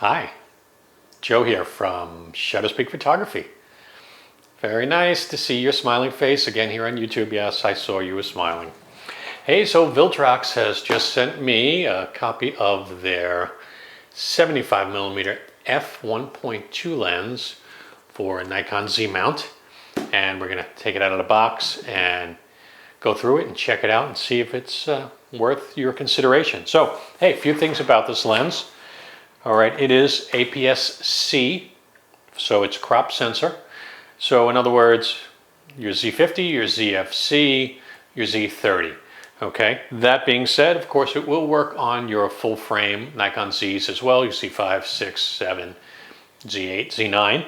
Hi, Joe here from Shutterspeak Photography. Very nice to see your smiling face again here on YouTube. Yes, I saw you were smiling. Hey, so Viltrox has just sent me a copy of their 75mm f1.2 lens for a Nikon Z mount. And we're going to take it out of the box and go through it and check it out and see if it's worth your consideration. So, hey, a few things about this lens. All right, it is APS-C, so it's crop sensor. So in other words, your Z50, your ZFC, your Z30. Okay, that being said, of course, it will work on your full frame Nikon Zs as well, your Z5, 6, 7, Z8, Z9.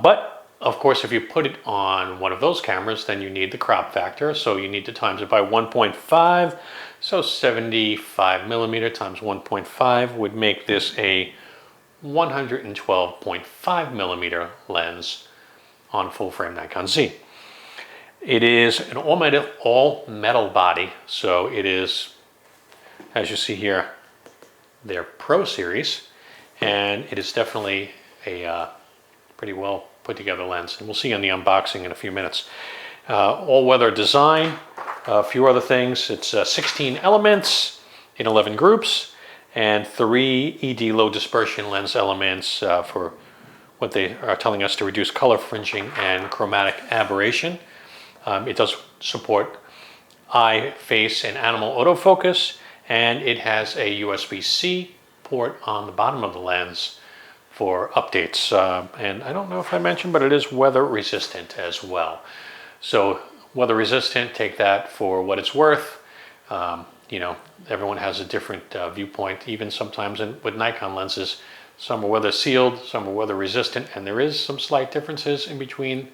But of course, if you put it on one of those cameras, then you need the crop factor. So you need to times it by 1.5. So 75mm times 1.5 would make this a 112.5mm lens on full frame Nikon Z. It is an all metal body. So it is, as you see here, their Pro series. And it is definitely a pretty well put together lens, and we'll see on the unboxing in a few minutes. All-weather design, a few other things. It's 16 elements in 11 groups, and 3 ED low dispersion lens elements for what they are telling us to reduce color fringing and chromatic aberration. It does support eye, face, and animal autofocus, and it has a USB-C port on the bottom of the lens for updates, and I don't know if I mentioned, but it is weather resistant as well. So weather resistant, take that for what it's worth. You know, everyone has a different viewpoint, even sometimes with Nikon lenses. Some are weather sealed, some are weather resistant, and there is some slight differences in between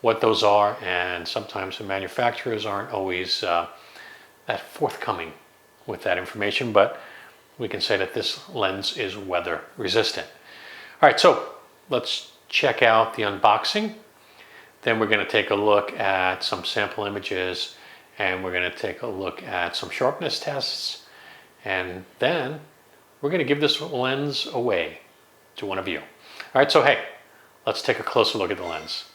what those are, and sometimes the manufacturers aren't always that forthcoming with that information, but we can say that this lens is weather resistant. All right, so let's check out the unboxing. Then we're going to take a look at some sample images, and we're going to take a look at some sharpness tests, and then we're going to give this lens away to one of you. All right, so hey, let's take a closer look at the lens.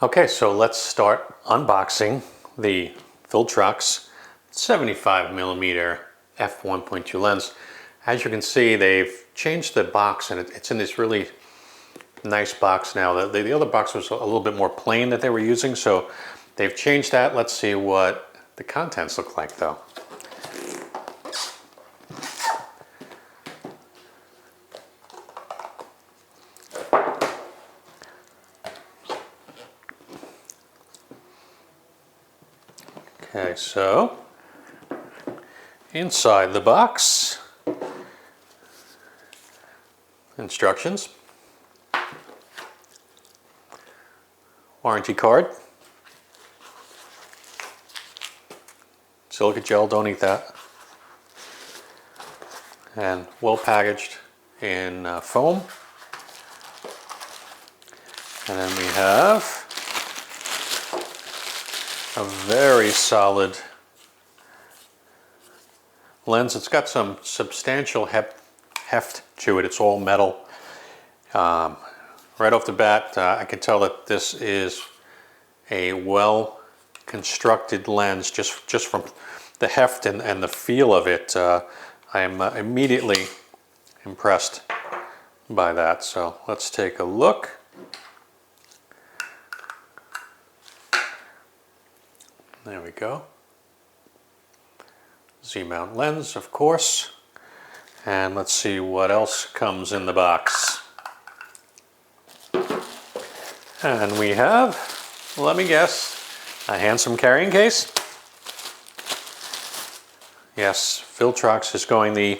Okay, so let's start unboxing the Viltrox 75mm f1.2 lens. As you can see, they've changed the box, and it's in this really nice box now. The other box was a little bit more plain that they were using, so they've changed that. Let's see what the contents look like, though. Okay, so inside the box, instructions, warranty card, silica gel, don't eat that, and well packaged in foam. And then we have a very solid lens. It's got some substantial heft to it. It's all metal. Right off the bat, I can tell that this is a well constructed lens just from the heft and the feel of it. I am immediately impressed by that. So let's take a look. There we go. Z-mount lens, of course. And let's see what else comes in the box. And we have, let me guess, a handsome carrying case. Yes, Viltrox is going the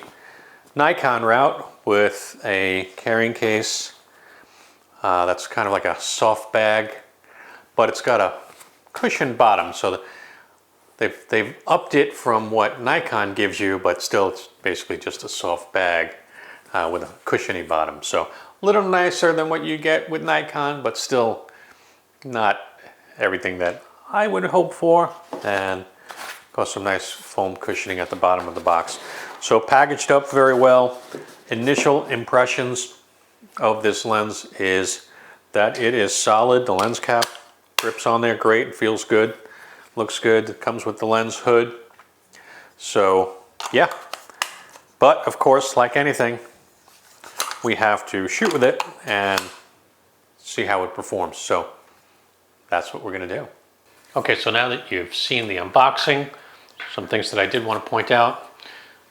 Nikon route with a carrying case that's kind of like a soft bag, but it's got a cushioned bottom, so they've upped it from what Nikon gives you, but still it's basically just a soft bag with a cushiony bottom. So a little nicer than what you get with Nikon, but still not everything that I would hope for. And got some nice foam cushioning at the bottom of the box. So packaged up very well initial impressions of this lens is that it is solid. The lens cap grips on there great, feels good, looks good. It comes with the lens hood. So yeah, but of course, like anything, we have to shoot with it and see how it performs. So that's what we're going to do. Okay, so now that you've seen the unboxing, some things that I did want to point out.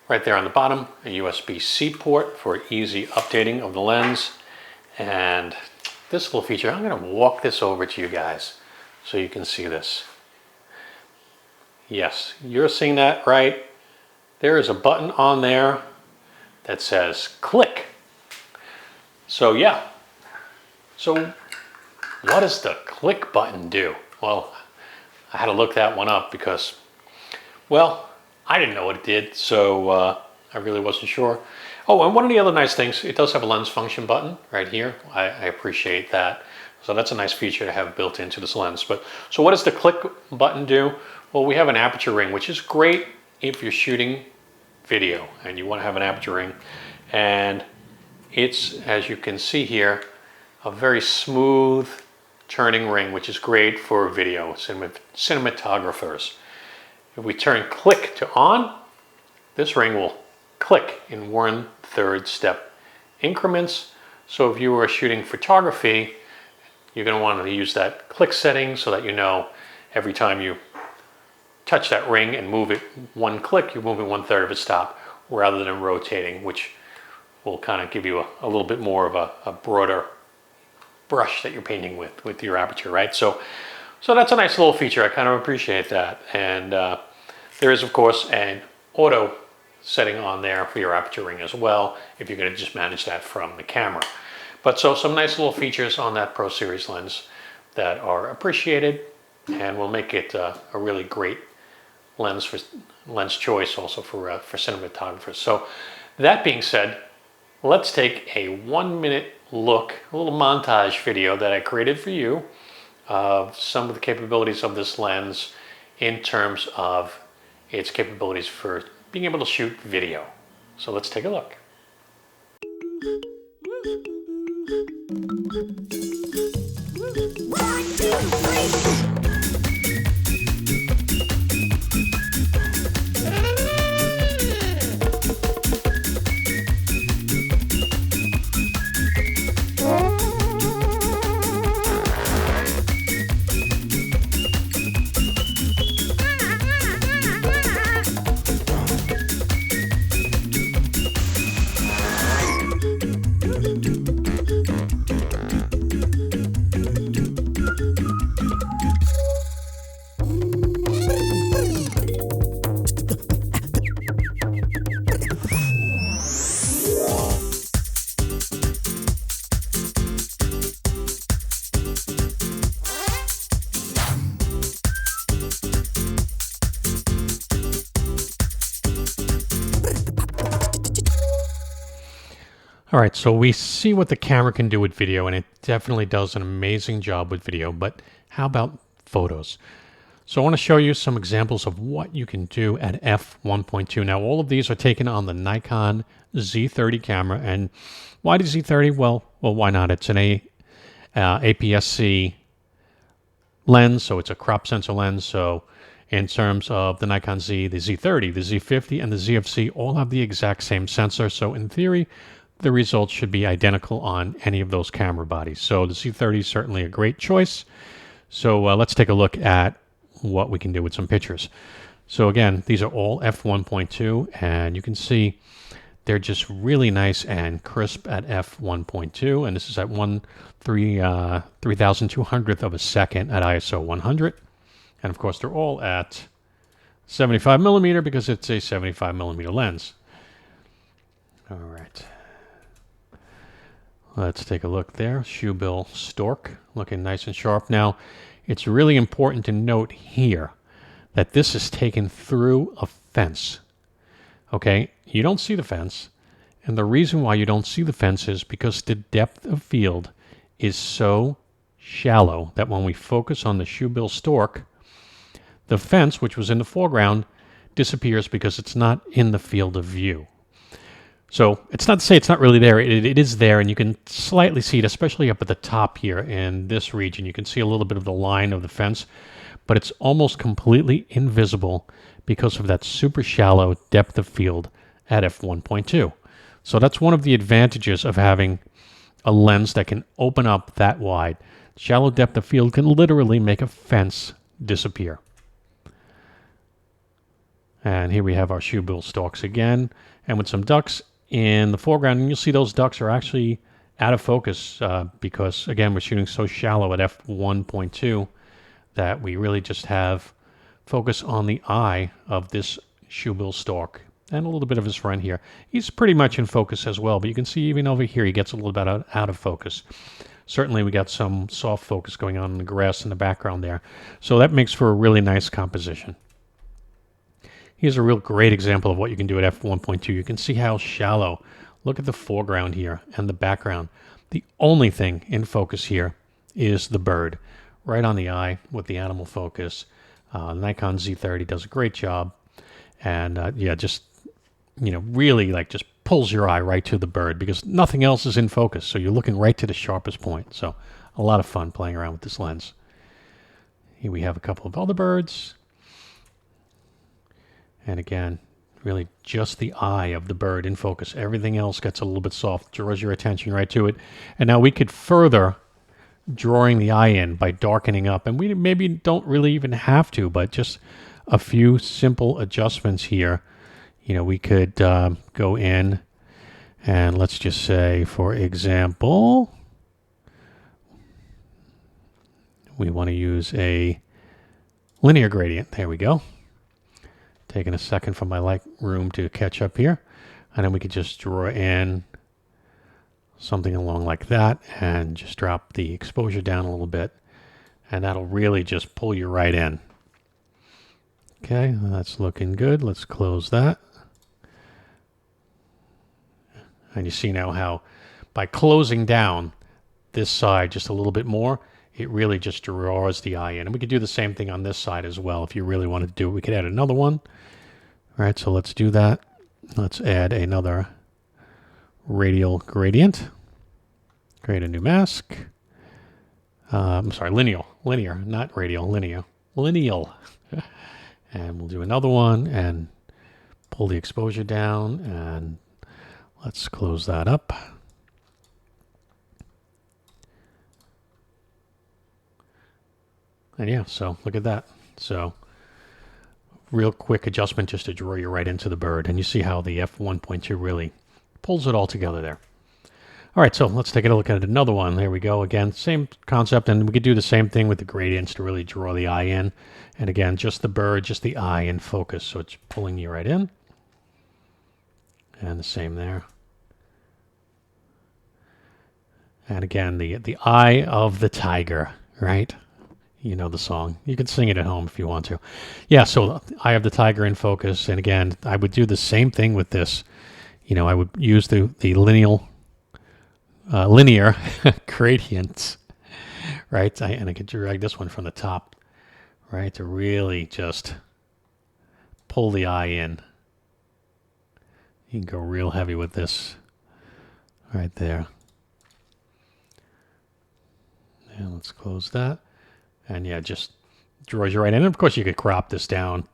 Right there on the bottom, a USB-C port for easy updating of the lens. And this little feature, I'm going to walk this over to you guys so you can see this. Yes, you're seeing that right. There is a button on there that says click. So yeah, so what does the click button do? Well, I had to look that one up because, well, I didn't know what it did, so I really wasn't sure. Oh, and one of the other nice things, it does have a lens function button right here. I appreciate that. So that's a nice feature to have built into this lens. But so what does the click button do? Well, we have an aperture ring, which is great if you're shooting video and you want to have an aperture ring. And it's, as you can see here, a very smooth turning ring, which is great for video cinematographers. If we turn click to on, this ring will click in 1/3 step increments. So if you are shooting photography, you're going to want to use that click setting so that you know every time you touch that ring and move it one click, you're moving 1/3 of a stop rather than rotating, which will kind of give you a little bit more of a broader brush that you're painting with your aperture, right? So that's a nice little feature. I kind of appreciate that. And there is, of course, an auto setting on there for your aperture ring as well, if you're going to just manage that from the camera. But so some nice little features on that Pro Series lens that are appreciated and will make it a really great lens choice also for cinematographers. So that being said, let's take a 1-minute look, a little montage video that I created for you of some of the capabilities of this lens in terms of its capabilities for being able to shoot video. So let's take a look. One, two, three. All right, so we see what the camera can do with video, and it definitely does an amazing job with video, but how about photos? So I want to show you some examples of what you can do at f1.2. Now, all of these are taken on the Nikon Z30 camera, and why the Z30? Well, why not? It's an APS-C lens, so it's a crop sensor lens. So in terms of the Nikon Z, the Z30, the Z50, and the ZFC all have the exact same sensor. So in theory, the results should be identical on any of those camera bodies. So the Z30 is certainly a great choice. So let's take a look at what we can do with some pictures. So again, these are all f1.2, and you can see they're just really nice and crisp at f1.2, and this is at 3,200th of a second at ISO 100. And of course, they're all at 75 millimeter because it's a 75 millimeter lens. All right. Let's take a look there. Shoebill stork, looking nice and sharp. Now, it's really important to note here that this is taken through a fence. Okay, you don't see the fence, and the reason why you don't see the fence is because the depth of field is so shallow that when we focus on the shoebill stork, the fence, which was in the foreground, disappears because it's not in the field of view. So it's not to say it's not really there. It is there, and you can slightly see it, especially up at the top here in this region. You can see a little bit of the line of the fence, but it's almost completely invisible because of that super shallow depth of field at f1.2. So that's one of the advantages of having a lens that can open up that wide. Shallow depth of field can literally make a fence disappear. And here we have our shoebill stalks again, and with some ducks in the foreground, and you'll see those ducks are actually out of focus because, again, we're shooting so shallow at f1.2 that we really just have focus on the eye of this shoebill stalk and a little bit of his friend here. He's pretty much in focus as well, but you can see even over here he gets a little bit out of focus. Certainly we got some soft focus going on in the grass in the background there, so that makes for a really nice composition. Here's a real great example of what you can do at f1.2. You can see how shallow. Look at the foreground here and the background. The only thing in focus here is the bird, right on the eye with the animal focus. Nikon Z30 does a great job, and yeah, just really just pulls your eye right to the bird because nothing else is in focus. So you're looking right to the sharpest point. So a lot of fun playing around with this lens. Here we have a couple of other birds. And again, really just the eye of the bird in focus. Everything else gets a little bit soft, draws your attention right to it. And now we could further drawing the eye in by darkening up. And we maybe don't really even have to, but just a few simple adjustments here. We could go in and let's just say, for example, we want to use a linear gradient. There we go. Taking a second for my Lightroom to catch up here. And then we could just draw in something along like that and just drop the exposure down a little bit. And that'll really just pull you right in. Okay, that's looking good. Let's close that. And you see now how by closing down this side just a little bit more, it really just draws the eye in. And we could do the same thing on this side as well. If you really wanted to do it, we could add another one. All right, so let's do that. Let's add another radial gradient. Create a new mask. I'm sorry, linear, not radial, lineal. And we'll do another one and pull the exposure down, and let's close that up. And yeah, so look at that. So real quick adjustment just to draw you right into the bird. And you see how the f1.2 really pulls it all together there. All right, so let's take a look at another one. There we go. Again, same concept. And we could do the same thing with the gradients to really draw the eye in. And again, just the bird, just the eye in focus. So it's pulling you right in. And the same there. And again, the eye of the tiger, right? You know the song. You can sing it at home if you want to. Yeah, so Eye of the Tiger in focus. And again, I would do the same thing with this. I would use the linear gradients, right? And I could drag this one from the top, right, to really just pull the eye in. You can go real heavy with this right there. And let's close that. And yeah, just draws you right in. And of course, you could crop this down,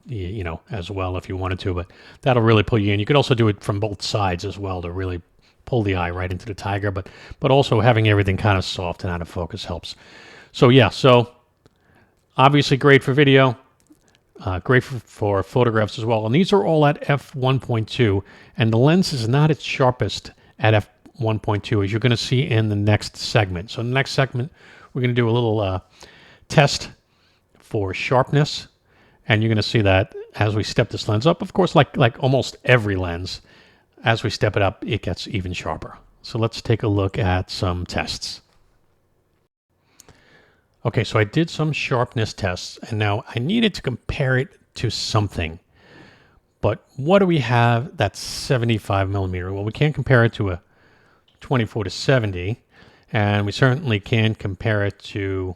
as well if you wanted to, but that'll really pull you in. You could also do it from both sides as well to really pull the eye right into the tiger, but also having everything kind of soft and out of focus helps. So yeah, so obviously great for video, great for photographs as well. And these are all at f1.2, and the lens is not its sharpest at f1.2, as you're going to see in the next segment. So in the next segment, we're going to do a little test for sharpness, and you're going to see that as we step this lens up. Of course, like almost every lens, as we step it up, it gets even sharper. So let's take a look at some tests. Okay, so I did some sharpness tests, and now I needed to compare it to something. But what do we have that's 75 millimeter? Well, we can't compare it to a 24 to 70, and we certainly can't compare it to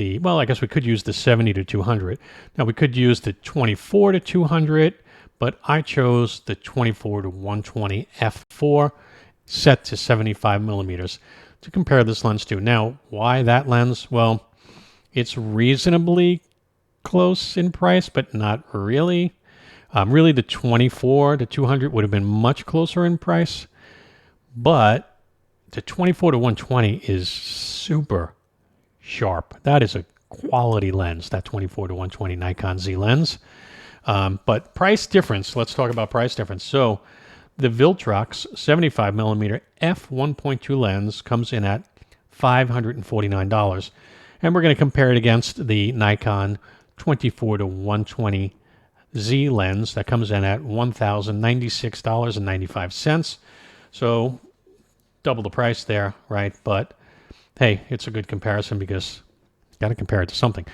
I guess we could use the 70 to 200. Now we could use the 24 to 200, but I chose the 24 to 120 f4 set to 75 millimeters to compare this lens to. Now, why that lens? Well, it's reasonably close in price, but not really. Really, the 24 to 200 would have been much closer in price, but the 24 to 120 is super sharp. That is a quality lens, that 24 to 120 Nikon Z lens. But price difference, let's talk about price difference. So the Viltrox 75 millimeter f1.2 lens comes in at $549. And we're going to compare it against the Nikon 24 to 120 Z lens that comes in at $1,096.95. So double the price there, right? But hey, it's a good comparison because you got to compare it to something.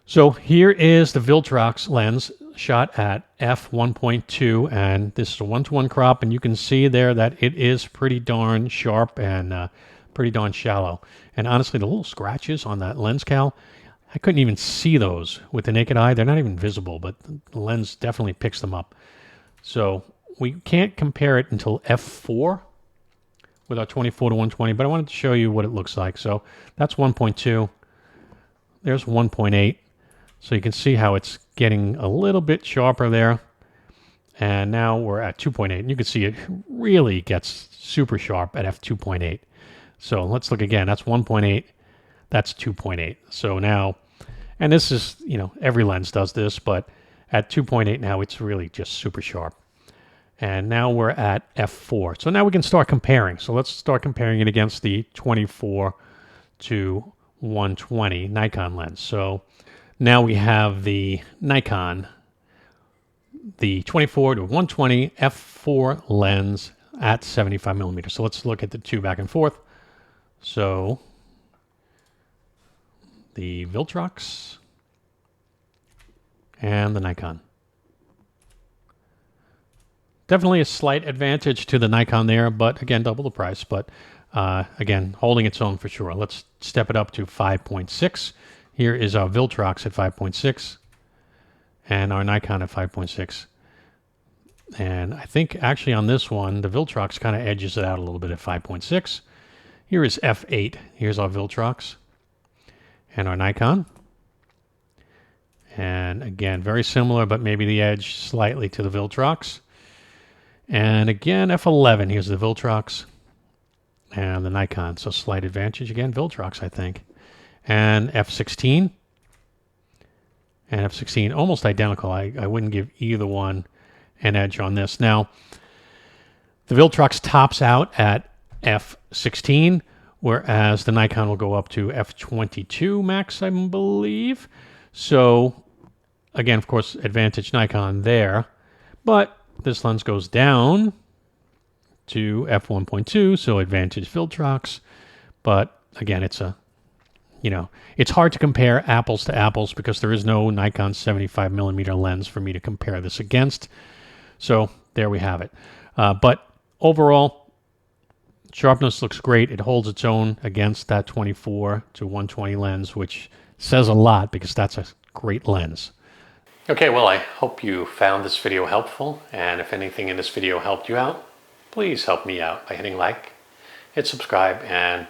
So here is the Viltrox lens shot at f1.2, and this is a 1:1 crop, and you can see there that it is pretty darn sharp and pretty darn shallow. And honestly, the little scratches on that lens cowl, I couldn't even see those with the naked eye. They're not even visible, but the lens definitely picks them up. So we can't compare it until f4 with our 24 to 120, but I wanted to show you what it looks like. So that's 1.2. There's 1.8. So you can see how it's getting a little bit sharper there. And now we're at 2.8. And you can see it really gets super sharp at f2.8. So let's look again. That's 1.8. That's 2.8. So now, and this is, every lens does this, but at 2.8 now it's really just super sharp. And now we're at f4. So now we can start comparing. So let's start comparing it against the 24 to 120 Nikon lens. So now we have the Nikon, the 24 to 120 f4 lens at 75 millimeters. So let's look at the two back and forth. So the Viltrox and the Nikon. Definitely a slight advantage to the Nikon there, but again, double the price. But again, holding its own for sure. Let's step it up to 5.6. Here is our Viltrox at 5.6 and our Nikon at 5.6. And I think actually on this one, the Viltrox kind of edges it out a little bit at 5.6. Here is f8. Here's our Viltrox and our Nikon. And again, very similar, but maybe the edge slightly to the Viltrox. And again, f11. Here's the Viltrox and the Nikon. So slight advantage again, Viltrox, I think. And f16. And f16, almost identical. I wouldn't give either one an edge on this. Now, the Viltrox tops out at f16, whereas the Nikon will go up to f22 max, I believe. So, again, of course, advantage Nikon there. But this lens goes down to f1.2, so advantage Viltrox. But, again, it's it's hard to compare apples to apples because there is no Nikon 75 millimeter lens for me to compare this against. So there we have it. But overall, sharpness looks great. It holds its own against that 24 to 120 lens, which says a lot because that's a great lens. Okay, well, I hope you found this video helpful. And if anything in this video helped you out, please help me out by hitting like, hit subscribe, and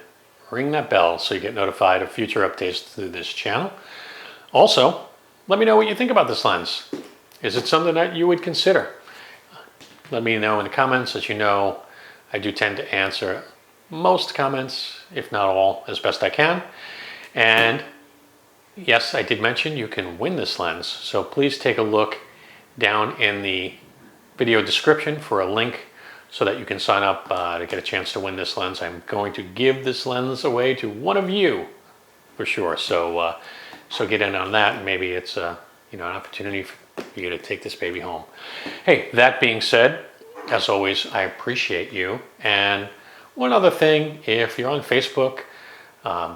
ring that bell so you get notified of future updates through this channel. Also, let me know what you think about this lens. Is it something that you would consider? Let me know in the comments. As you know, I do tend to answer most comments, if not all, as best I can. And yes, I did mention you can win this lens. So please take a look down in the video description for a link so that you can sign up to get a chance to win this lens. I'm going to give this lens away to one of you for sure. So so get in on that, and maybe it's an opportunity for you to take this baby home. Hey, that being said, as always, I appreciate you. And one other thing, if you're on Facebook,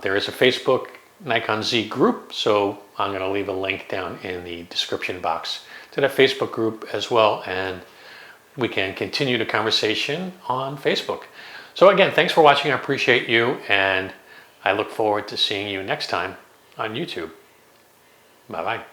there is a Facebook Nikon Z group, so I'm going to leave a link down in the description box to that Facebook group as well, and we can continue the conversation on Facebook. So again, thanks for watching. I appreciate you, and I look forward to seeing you next time on YouTube. Bye-bye.